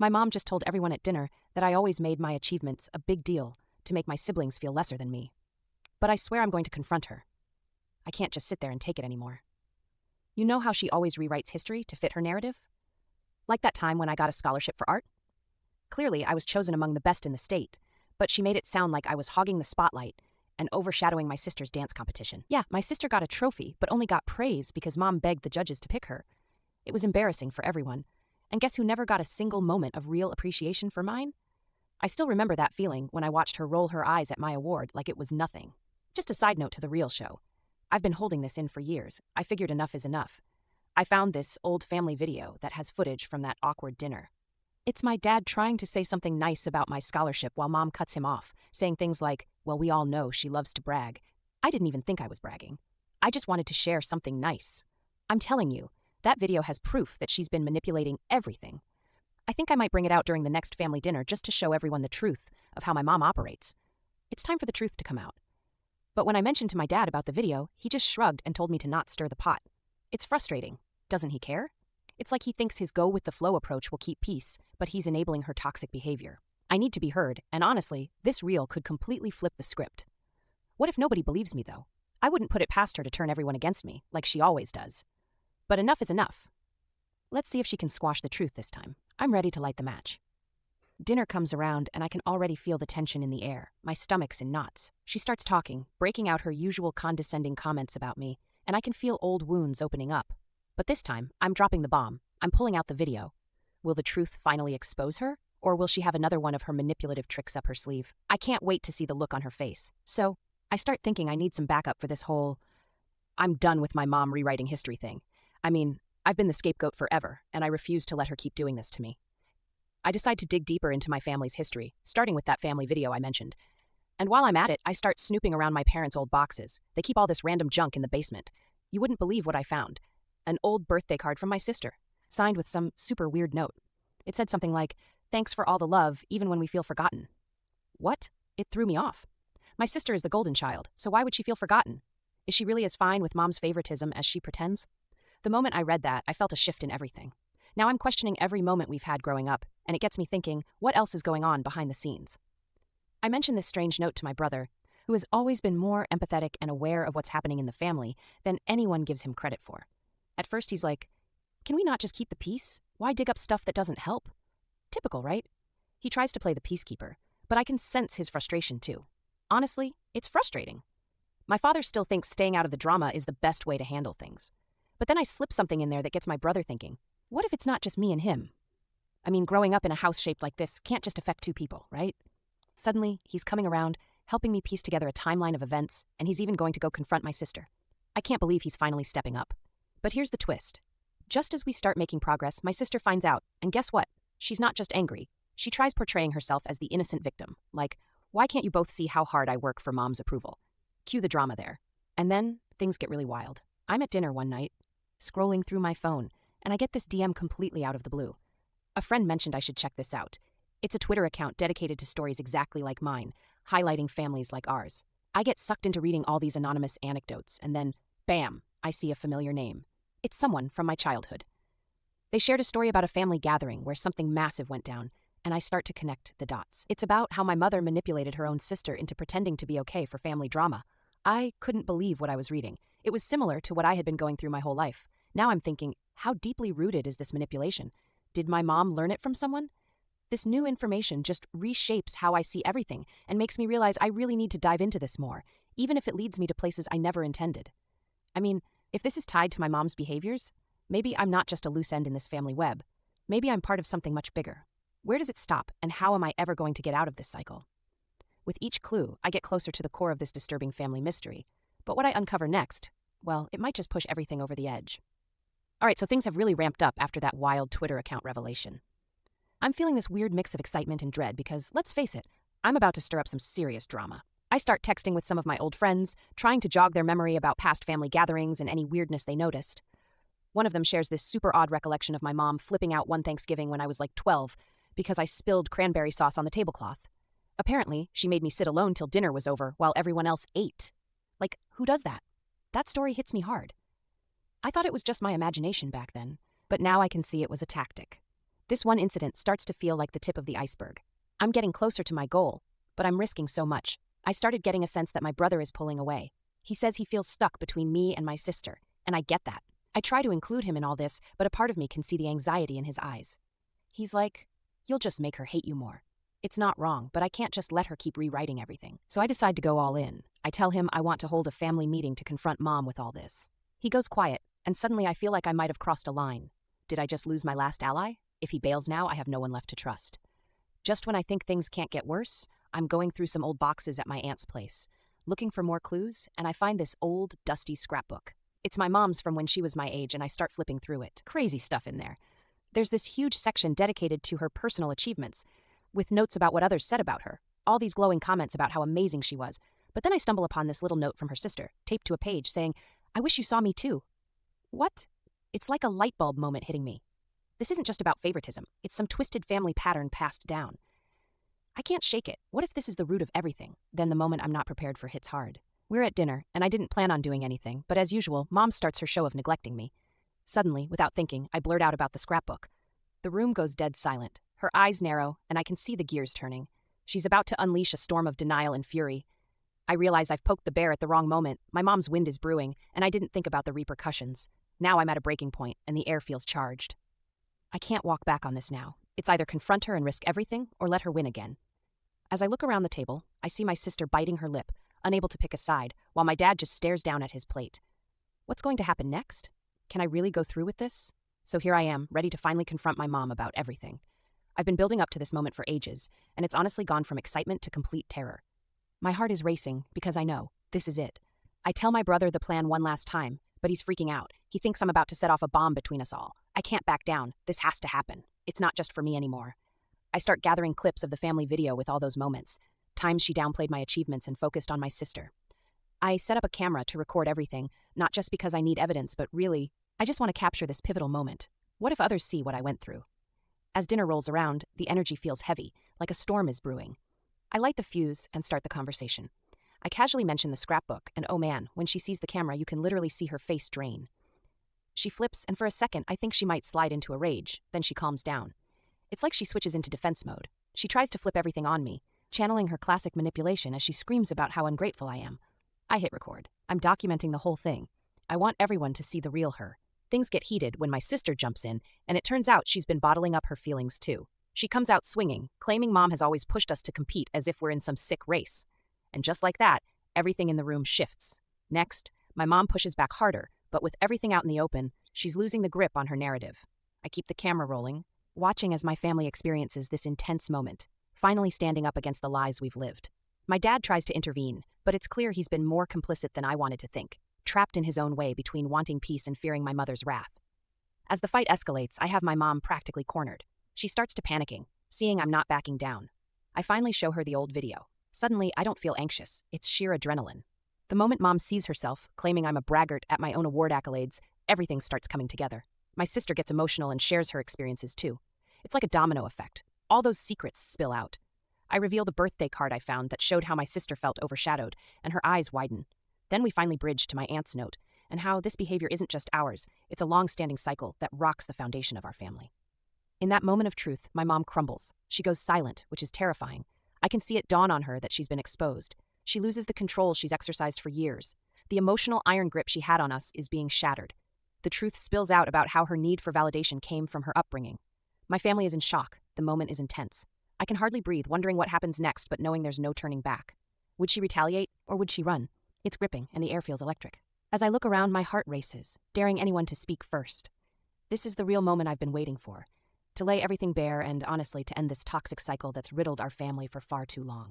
My mom just told everyone at dinner that I always made my achievements a big deal to make my siblings feel lesser than me. But I swear I'm going to confront her. I can't just sit there and take it anymore. You know how she always rewrites history to fit her narrative? Like that time when I got a scholarship for art? Clearly, I was chosen among the best in the state, but she made it sound like I was hogging the spotlight and overshadowing my sister's dance competition. Yeah, my sister got a trophy, but only got praise because Mom begged the judges to pick her. It was embarrassing for everyone. And guess who never got a single moment of real appreciation for mine? I still remember that feeling when I watched her roll her eyes at my award like it was nothing. Just a side note to the real show. I've been holding this in for years. I figured enough is enough. I found this old family video that has footage from that awkward dinner. It's my dad trying to say something nice about my scholarship while Mom cuts him off, saying things like, "Well, we all know she loves to brag." I didn't even think I was bragging. I just wanted to share something nice. I'm telling you, that video has proof that she's been manipulating everything. I think I might bring it out during the next family dinner just to show everyone the truth of how my mom operates. It's time for the truth to come out. But when I mentioned to my dad about the video, he just shrugged and told me to not stir the pot. It's frustrating. Doesn't he care? It's like he thinks his go-with-the-flow approach will keep peace, but he's enabling her toxic behavior. I need to be heard, and honestly, this reel could completely flip the script. What if nobody believes me, though? I wouldn't put it past her to turn everyone against me, like she always does. But enough is enough. Let's see if she can squash the truth this time. I'm ready to light the match. Dinner comes around, and I can already feel the tension in the air. My stomach's in knots. She starts talking, breaking out her usual condescending comments about me, and I can feel old wounds opening up. But this time, I'm dropping the bomb. I'm pulling out the video. Will the truth finally expose her? Or will she have another one of her manipulative tricks up her sleeve? I can't wait to see the look on her face. So, I start thinking I need some backup for this whole "I'm done with my mom rewriting history" thing. I mean, I've been the scapegoat forever, and I refuse to let her keep doing this to me. I decide to dig deeper into my family's history, starting with that family video I mentioned. And while I'm at it, I start snooping around my parents' old boxes. They keep all this random junk in the basement. You wouldn't believe what I found. An old birthday card from my sister, signed with some super weird note. It said something like, "Thanks for all the love, even when we feel forgotten." What? It threw me off. My sister is the golden child, so why would she feel forgotten? Is she really as fine with Mom's favoritism as she pretends? The moment I read that, I felt a shift in everything. Now I'm questioning every moment we've had growing up, and it gets me thinking, what else is going on behind the scenes? I mentioned this strange note to my brother, who has always been more empathetic and aware of what's happening in the family than anyone gives him credit for. At first he's like, "Can we not just keep the peace? Why dig up stuff that doesn't help?" Typical, right? He tries to play the peacekeeper, but I can sense his frustration too. Honestly, it's frustrating. My father still thinks staying out of the drama is the best way to handle things. But then I slip something in there that gets my brother thinking, what if it's not just me and him? I mean, growing up in a house shaped like this can't just affect two people, right? Suddenly, he's coming around, helping me piece together a timeline of events, and he's even going to go confront my sister. I can't believe he's finally stepping up. But here's the twist. Just as we start making progress, my sister finds out, and guess what? She's not just angry. She tries portraying herself as the innocent victim, like, "Why can't you both see how hard I work for Mom's approval?" Cue the drama there. And then, things get really wild. I'm at dinner one night, scrolling through my phone, and I get this DM completely out of the blue. A friend mentioned I should check this out. It's a Twitter account dedicated to stories exactly like mine, highlighting families like ours. I get sucked into reading all these anonymous anecdotes, and then, bam, I see a familiar name. It's someone from my childhood. They shared a story about a family gathering where something massive went down, and I start to connect the dots. It's about how my mother manipulated her own sister into pretending to be okay for family drama. I couldn't believe what I was reading. It was similar to what I had been going through my whole life. Now I'm thinking, how deeply rooted is this manipulation? Did my mom learn it from someone? This new information just reshapes how I see everything and makes me realize I really need to dive into this more, even if it leads me to places I never intended. I mean, if this is tied to my mom's behaviors, maybe I'm not just a loose end in this family web. Maybe I'm part of something much bigger. Where does it stop, and how am I ever going to get out of this cycle? With each clue, I get closer to the core of this disturbing family mystery. But what I uncover next, well, it might just push everything over the edge. All right, so things have really ramped up after that wild Twitter account revelation. I'm feeling this weird mix of excitement and dread because, let's face it, I'm about to stir up some serious drama. I start texting with some of my old friends, trying to jog their memory about past family gatherings and any weirdness they noticed. One of them shares this super odd recollection of my mom flipping out one Thanksgiving when I was like 12 because I spilled cranberry sauce on the tablecloth. Apparently, she made me sit alone till dinner was over while everyone else ate. Like, who does that? That story hits me hard. I thought it was just my imagination back then, but now I can see it was a tactic. This one incident starts to feel like the tip of the iceberg. I'm getting closer to my goal, but I'm risking so much. I started getting a sense that my brother is pulling away. He says he feels stuck between me and my sister, and I get that. I try to include him in all this, but a part of me can see the anxiety in his eyes. He's like, "You'll just make her hate you more." It's not wrong, but I can't just let her keep rewriting everything. So I decide to go all in. I tell him I want to hold a family meeting to confront Mom with all this. He goes quiet, and suddenly I feel like I might have crossed a line. Did I just lose my last ally? If he bails now, I have no one left to trust. Just when I think things can't get worse, I'm going through some old boxes at my aunt's place, looking for more clues, and I find this old, dusty scrapbook. It's my mom's from when she was my age, and I start flipping through it. Crazy stuff in there. There's this huge section dedicated to her personal achievements, with notes about what others said about her, all these glowing comments about how amazing she was. But then I stumble upon this little note from her sister, taped to a page, saying, "I wish you saw me too." What? It's like a light bulb moment hitting me. This isn't just about favoritism. It's some twisted family pattern passed down. I can't shake it. What if this is the root of everything? Then the moment I'm not prepared for hits hard. We're at dinner, and I didn't plan on doing anything, but as usual, Mom starts her show of neglecting me. Suddenly, without thinking, I blurt out about the scrapbook. The room goes dead silent. Her eyes narrow, and I can see the gears turning. She's about to unleash a storm of denial and fury. I realize I've poked the bear at the wrong moment. My mom's wind is brewing, and I didn't think about the repercussions. Now I'm at a breaking point, and the air feels charged. I can't walk back on this now. It's either confront her and risk everything, or let her win again. As I look around the table, I see my sister biting her lip, unable to pick a side, while my dad just stares down at his plate. What's going to happen next? Can I really go through with this? So here I am, ready to finally confront my mom about everything. I've been building up to this moment for ages, and it's honestly gone from excitement to complete terror. My heart is racing because I know this is it. I tell my brother the plan one last time, but he's freaking out. He thinks I'm about to set off a bomb between us all. I can't back down. This has to happen. It's not just for me anymore. I start gathering clips of the family video with all those moments, times she downplayed my achievements and focused on my sister. I set up a camera to record everything, not just because I need evidence, but really, I just want to capture this pivotal moment. What if others see what I went through? As dinner rolls around, the energy feels heavy, like a storm is brewing. I light the fuse and start the conversation. I casually mention the scrapbook, and oh man, when she sees the camera, you can literally see her face drain. She flips, and for a second, I think she might slide into a rage, then she calms down. It's like she switches into defense mode. She tries to flip everything on me, channeling her classic manipulation as she screams about how ungrateful I am. I hit record. I'm documenting the whole thing. I want everyone to see the real her. Things get heated when my sister jumps in, and it turns out she's been bottling up her feelings too. She comes out swinging, claiming Mom has always pushed us to compete as if we're in some sick race. And just like that, everything in the room shifts. Next, my mom pushes back harder, but with everything out in the open, she's losing the grip on her narrative. I keep the camera rolling, watching as my family experiences this intense moment, finally standing up against the lies we've lived. My dad tries to intervene, but it's clear he's been more complicit than I wanted to think, trapped in his own way between wanting peace and fearing my mother's wrath. As the fight escalates, I have my mom practically cornered. She starts to panicking, seeing I'm not backing down. I finally show her the old video. Suddenly, I don't feel anxious. It's sheer adrenaline. The moment Mom sees herself, claiming I'm a braggart at my own award accolades, everything starts coming together. My sister gets emotional and shares her experiences too. It's like a domino effect. All those secrets spill out. I reveal the birthday card I found that showed how my sister felt overshadowed, and her eyes widen. Then we finally bridge to my aunt's note, and how this behavior isn't just ours, it's a long-standing cycle that rocks the foundation of our family. In that moment of truth, my mom crumbles. She goes silent, which is terrifying. I can see it dawn on her that she's been exposed. She loses the control she's exercised for years. The emotional iron grip she had on us is being shattered. The truth spills out about how her need for validation came from her upbringing. My family is in shock. The moment is intense. I can hardly breathe, wondering what happens next, but knowing there's no turning back. Would she retaliate, or would she run? It's gripping, and the air feels electric. As I look around, my heart races, daring anyone to speak first. This is the real moment I've been waiting for. To lay everything bare and, honestly, to end this toxic cycle that's riddled our family for far too long.